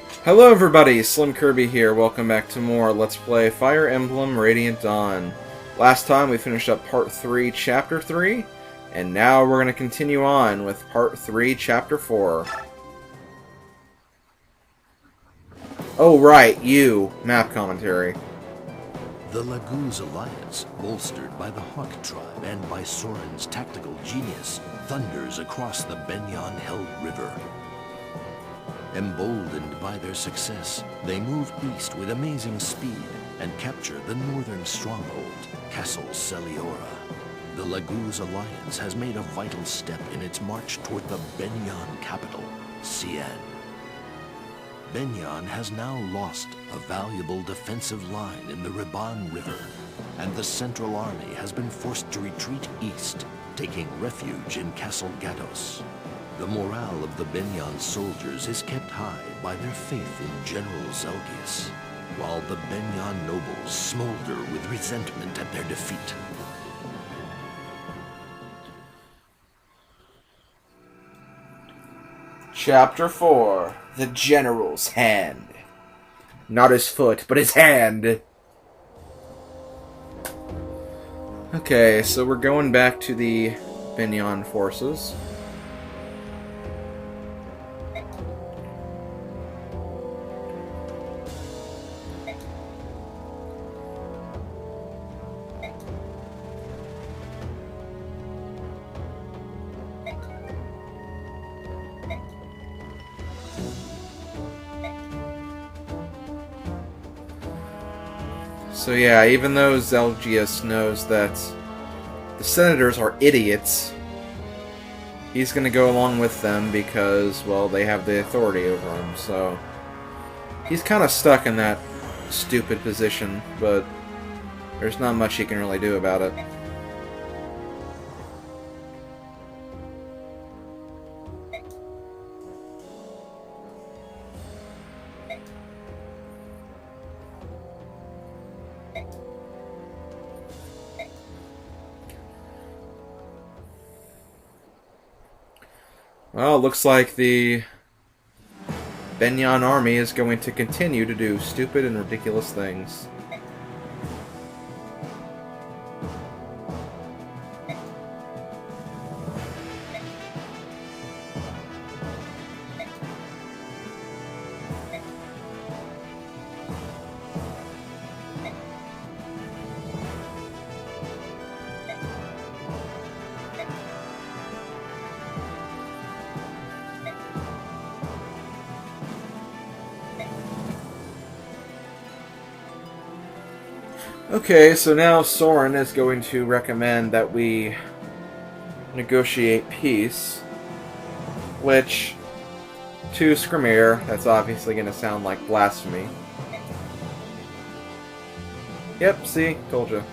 Hello everybody, Slim Kirby here. Welcome back to more Let's Play Fire Emblem Radiant Dawn. Last time we finished up Part 3, Chapter 3, and now we're going to continue on with Part 3, Chapter 4. Oh right, you. Map commentary. The Lagoon's alliance, bolstered by the Hawk tribe and by Soren's tactical genius, thunders across the Benyon-held river. Emboldened by their success, they move east with amazing speed and capture the northern stronghold, Castle Celiora. The Lagoon's alliance has made a vital step in its march toward the Benyon capital, Cien. Benyon has now lost a valuable defensive line in the Riban River, and the Central Army has been forced to retreat east, taking refuge in Castle Gatos. The morale of the Benyon soldiers is kept high by their faith in General Zelgius, while the Benyon nobles smolder with resentment at their defeat. Chapter 4, The General's Hand. Not his foot, but his hand! Okay, so we're going back to the Benyon forces. So yeah, even though Zelgius knows that the senators are idiots, he's gonna go along with them because, well, they have the authority over him, so he's kind of stuck in that stupid position, but there's not much he can really do about it. Well, it looks like the Benyon army is going to continue to do stupid and ridiculous things. Okay, so now Soren is going to recommend that we negotiate peace, which, to Skrimir, that's obviously going to sound like blasphemy. Yep, see? Told you.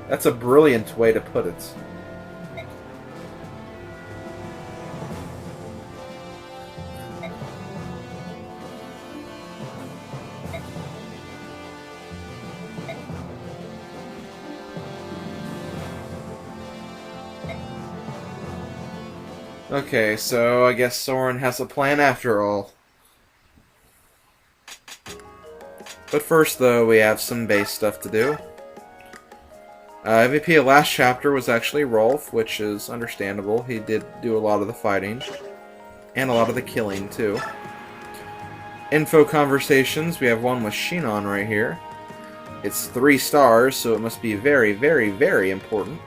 That's a brilliant way to put it. Okay, so I guess Soren has a plan after all. But first, though, we have some base stuff to do. MVP of last chapter was actually Rolf, which is understandable. He did do a lot of the fighting. And a lot of the killing, too. Info conversations, we have one with Shinon right here. It's 3 stars, so it must be very, very, very important.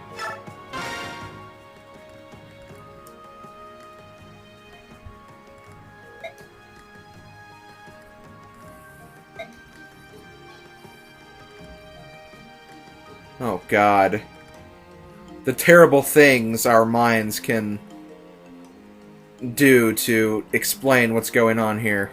Oh god. The terrible things our minds can do to explain what's going on here.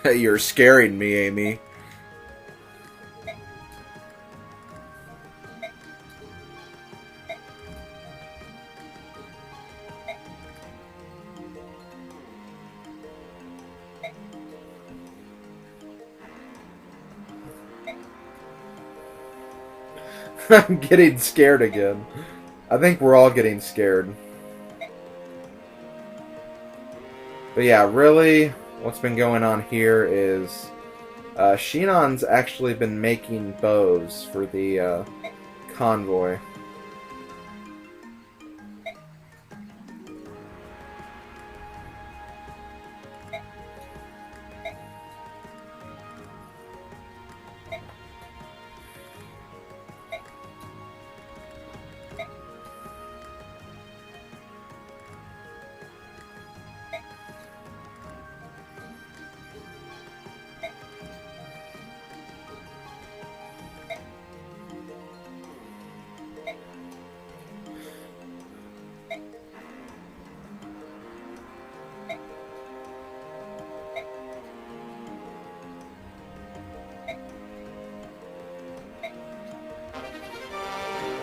You're scaring me, Amy. I'm getting scared again. I think we're all getting scared. But yeah, really, what's been going on here is Shinon's actually been making bows for the convoy.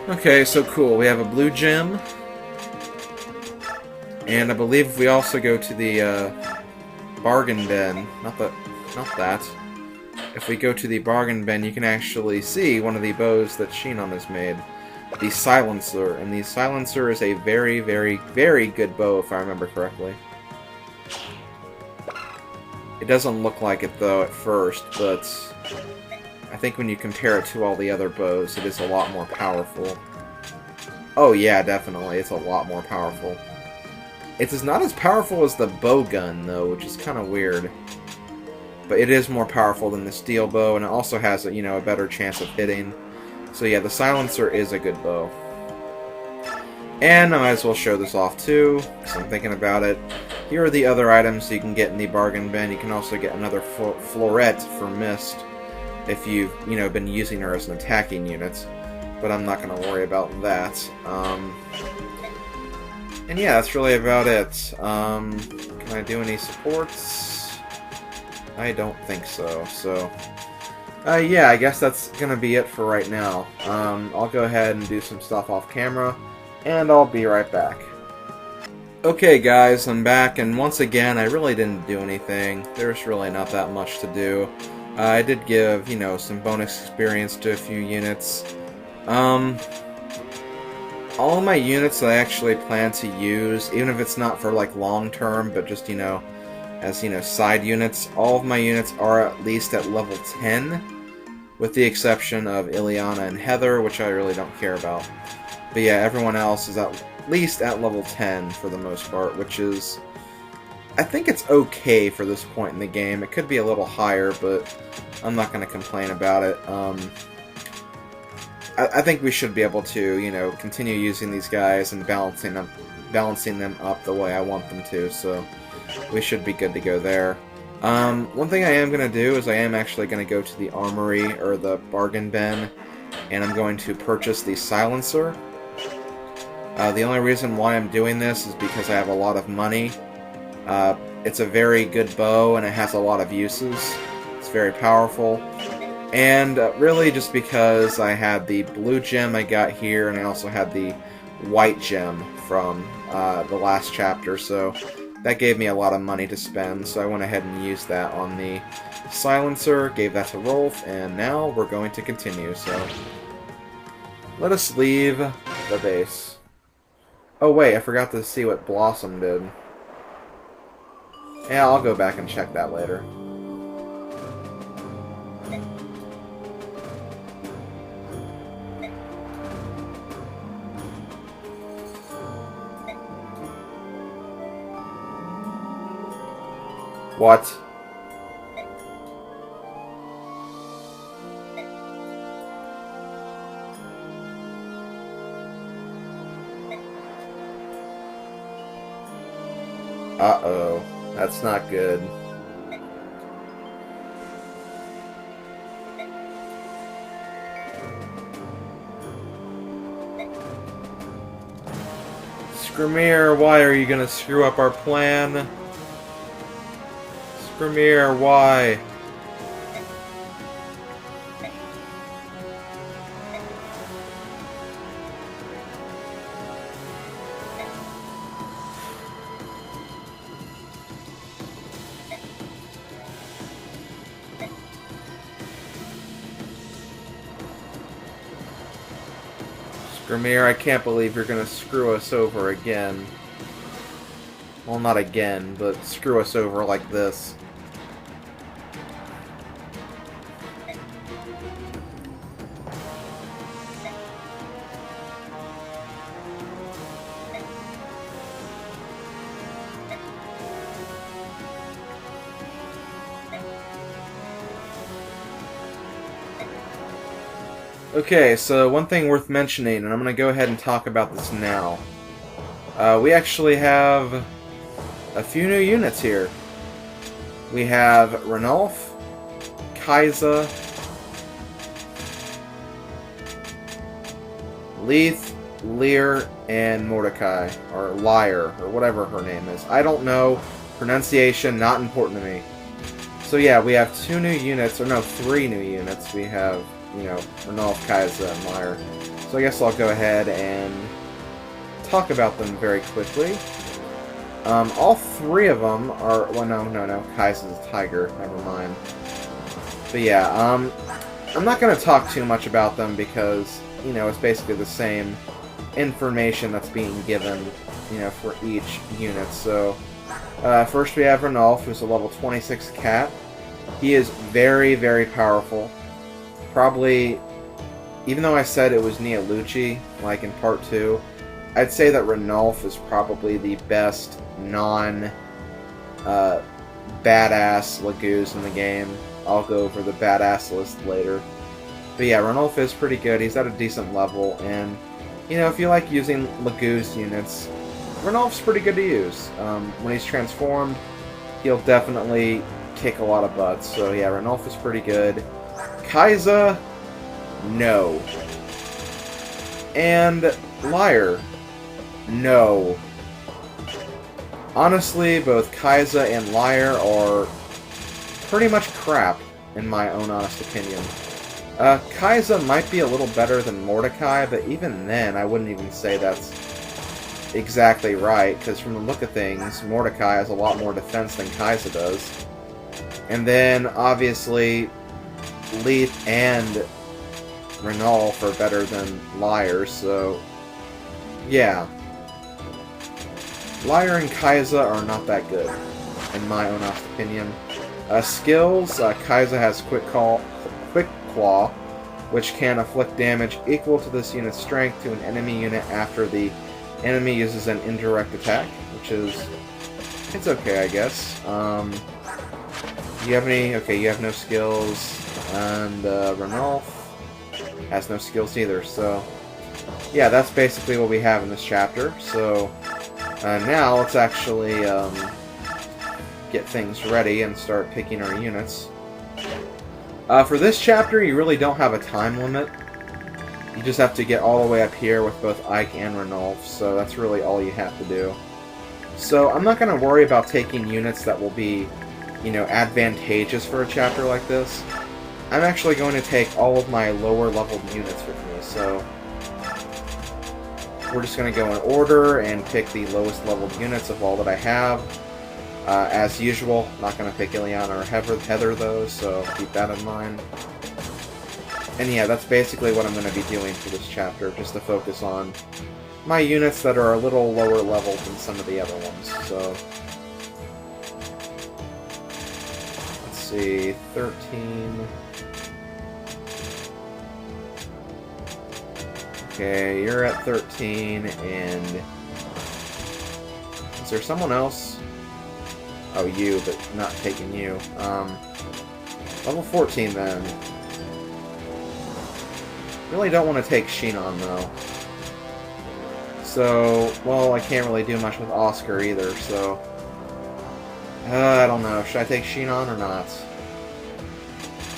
Okay, so cool. We have a blue gem. And I believe we also go to the bargain bin. Not that. If we go to the bargain bin, you can actually see one of the bows that Shinon has made. The Silencer. And the Silencer is a very, very, very good bow, if I remember correctly. It doesn't look like it, though, at first, but I think when you compare it to all the other bows, it is a lot more powerful. Oh yeah, definitely, it's a lot more powerful. It is not as powerful as the bow gun, though, which is kind of weird. But it is more powerful than the steel bow, and it also has a, a better chance of hitting. So yeah, the Silencer is a good bow. And I might as well show this off too, because I'm thinking about it. Here are the other items you can get in the bargain bin. You can also get another Floret for Mist if you've, been using her as an attacking unit. But I'm not going to worry about that. And yeah, that's really about it. Can I do any supports? I don't think so. So, yeah, I guess that's going to be it for right now. I'll go ahead and do some stuff off camera, and I'll be right back. Okay guys, I'm back, and once again, I really didn't do anything. There's really not that much to do. I did give, some bonus experience to a few units. All of my units I actually plan to use, even if it's not for, like, long-term, but just, as, side units, all of my units are at least at level 10, with the exception of Ileana and Heather, which I really don't care about. But yeah, everyone else is at least at level 10 for the most part, which is... I think it's okay for this point in the game. It could be a little higher, but I'm not going to complain about it. I think we should be able to, continue using these guys and balancing them up the way I want them to, so we should be good to go there. One thing I am going to do is I am actually going to go to the armory, or the bargain bin, and I'm going to purchase the Silencer. The only reason why I'm doing this is because I have a lot of money. It's a very good bow, and it has a lot of uses. It's very powerful. And really just because I had the blue gem I got here, and I also had the white gem from the last chapter, so that gave me a lot of money to spend, so I went ahead and used that on the Silencer, gave that to Rolf, and now we're going to continue, so let us leave the base. Oh wait, I forgot to see what Blossom did. Yeah, I'll go back and check that later. What? Uh-oh. That's not good. Skrimir, why are you gonna screw up our plan? Skrimir, why? Skrimir, I can't believe you're gonna screw us over again. Well, not again, but screw us over like this. Okay, so one thing worth mentioning, and I'm going to go ahead and talk about this now. We actually have a few new units here. We have Ranulf, Kaiza, Leith, Lear, and Mordecai, or Lyre, or whatever her name is. I don't know. Pronunciation, not important to me. So yeah, we have 2 new units, or no, 3 new units. We have, you know, Ranulf, Kaiza, and Lyre. So I guess I'll go ahead and talk about them very quickly. All 3 of them are... Well, no, Kaiza's a tiger. Never mind. But yeah, I'm not going to talk too much about them because, you know, it's basically the same information that's being given, you know, for each unit. So, first we have Ranulf, who's a level 26 cat. He is very, very powerful. Probably, even though I said it was Neolucci, like in part 2, I'd say that Ranulf is probably the best badass Laguz in the game. I'll go over the badass list later. But yeah, Ranulf is pretty good. He's at a decent level, and, you know, if you like using Laguz units, Ranulf's pretty good to use. When he's transformed, he'll definitely kick a lot of butts. So yeah, Ranulf is pretty good. Kaiza, no. And Lyre, no. Honestly, both Kaiza and Lyre are pretty much crap, in my own honest opinion. Kaiza might be a little better than Mordecai, but even then, I wouldn't even say that's exactly right, because from the look of things, Mordecai has a lot more defense than Kaiza does. And then, obviously, Leith and Ranulf are better than Lyre, so yeah. Lyre and Kaiza are not that good, in my own honest opinion. Skills, Kaiza has Quick Claw, which can inflict damage equal to this unit's strength to an enemy unit after the enemy uses an indirect attack, which is... it's okay, I guess. Do you have any... okay, you have no skills, and Ranulf has no skills either, so... yeah, that's basically what we have in this chapter, so... now let's actually get things ready and start picking our units. For this chapter, you really don't have a time limit. You just have to get all the way up here with both Ike and Ranulf, so that's really all you have to do. So I'm not going to worry about taking units that will be, you know, advantageous for a chapter like this. I'm actually going to take all of my lower leveled units with me, so... we're just going to go in order and pick the lowest leveled units of all that I have. As usual, I'm not going to pick Ileana or Heather though, so keep that in mind. And yeah, that's basically what I'm going to be doing for this chapter, just to focus on my units that are a little lower leveled than some of the other ones. So, let's see, 13... okay, you're at 13, and... is there someone else? Oh, you, but not taking you. Level 14 then. Really don't want to take Shinon though. So, well, I can't really do much with Oscar either, so... I don't know. Should I take Shinon or not?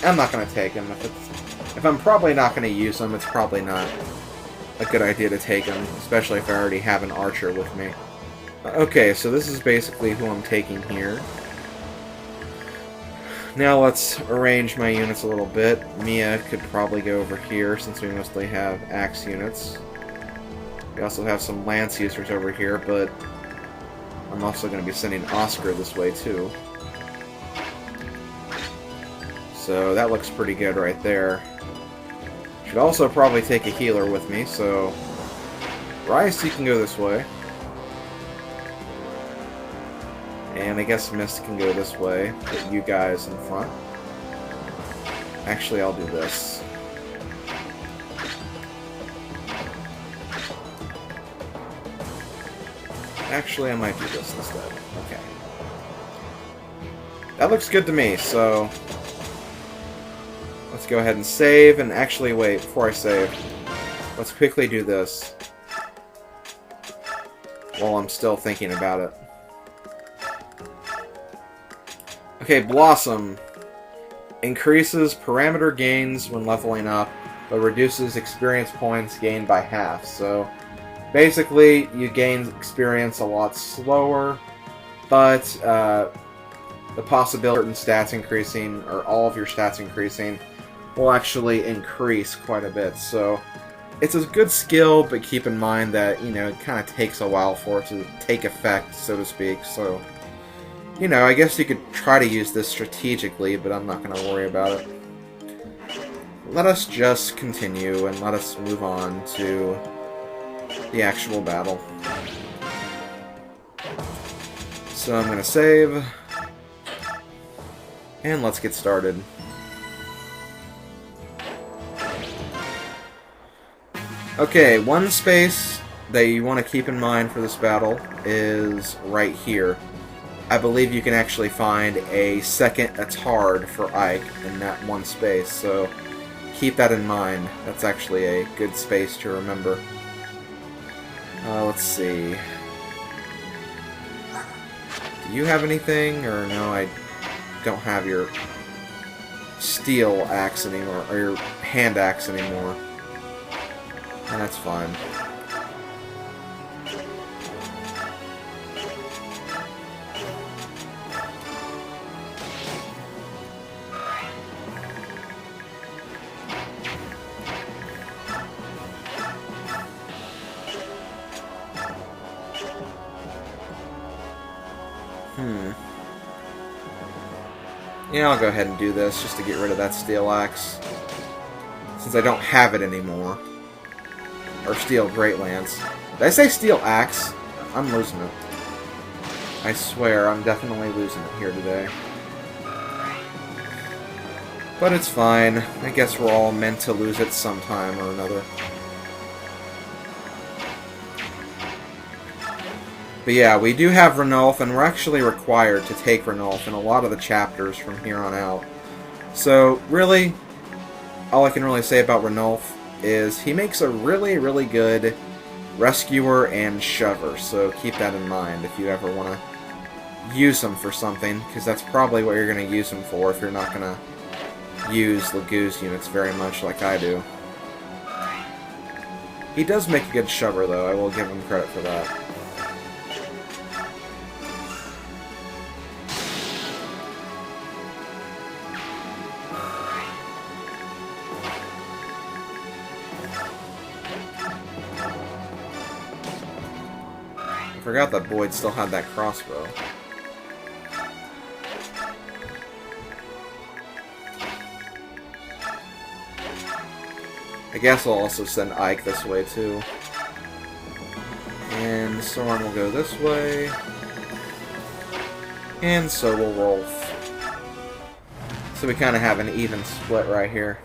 I'm not going to take him. If I'm probably not going to use him, it's probably not a good idea to take him, especially if I already have an archer with me. Okay, so this is basically who I'm taking here. Now let's arrange my units a little bit. Mia could probably go over here, since we mostly have axe units. We also have some lance users over here, but I'm also going to be sending Oscar this way too. So that looks pretty good right there. Should also probably take a healer with me, so Rice, you can go this way. And I guess Mist can go this way. Put you guys in front. Actually, I'll do this. Actually, I might do this instead. Okay. That looks good to me, so... Let's go ahead and save, and actually, wait, before I save, let's quickly do this. While I'm still thinking about it. Okay, Blossom. Increases parameter gains when leveling up, but reduces experience points gained by half, so... Basically, you gain experience a lot slower, but the possibility of certain stats increasing, or all of your stats increasing, will actually increase quite a bit. So, it's a good skill, but keep in mind that, you know, it kind of takes a while for it to take effect, so to speak. So, you know, I guess you could try to use this strategically, but I'm not going to worry about it. Let us just continue, and let us move on to the actual battle. So I'm gonna save, and let's get started. Okay, one space that you want to keep in mind for this battle is right here. I believe you can actually find a second Atard for Ike in that one space, so keep that in mind. That's actually a good space to remember. Let's see. Do you have anything? Or no, I don't have your steel axe anymore, or your hand axe anymore. And that's fine. Yeah, I'll go ahead and do this, just to get rid of that steel axe. Since I don't have it anymore. Or steel great lance. Did I say steel axe? I'm losing it. I swear, I'm definitely losing it here today. But it's fine. I guess we're all meant to lose it sometime or another. But yeah, we do have Ranulf, and we're actually required to take Ranulf in a lot of the chapters from here on out. So, really, all I can really say about Ranulf is he makes a really, really good rescuer and shover, so keep that in mind if you ever want to use him for something, because that's probably what you're going to use him for if you're not going to use Lagoo's units very much like I do. He does make a good shover, though. I will give him credit for that. I forgot that Boyd still had that crossbow. I guess I'll also send Ike this way too. And Soren will go this way. And so will Rolf. So we kind of have an even split right here.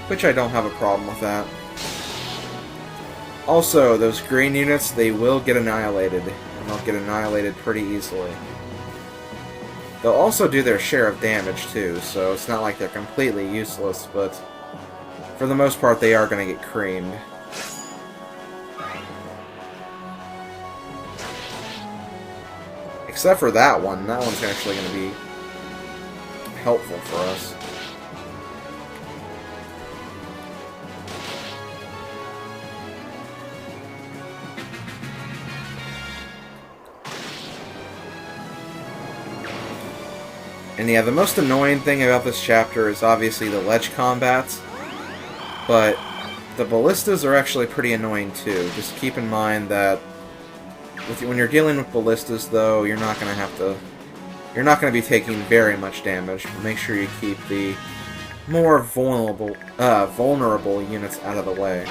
Which I don't have a problem with that. Also, those green units, they will get annihilated. And they'll get annihilated pretty easily. They'll also do their share of damage, too, so it's not like they're completely useless, but for the most part, they are going to get creamed. Except for that one. That one's actually going to be helpful for us. And yeah, the most annoying thing about this chapter is obviously the ledge combats, but the ballistas are actually pretty annoying too. Just keep in mind that when you're dealing with ballistas, though, you're not going to be taking very much damage. Make sure you keep the more vulnerable units out of the way.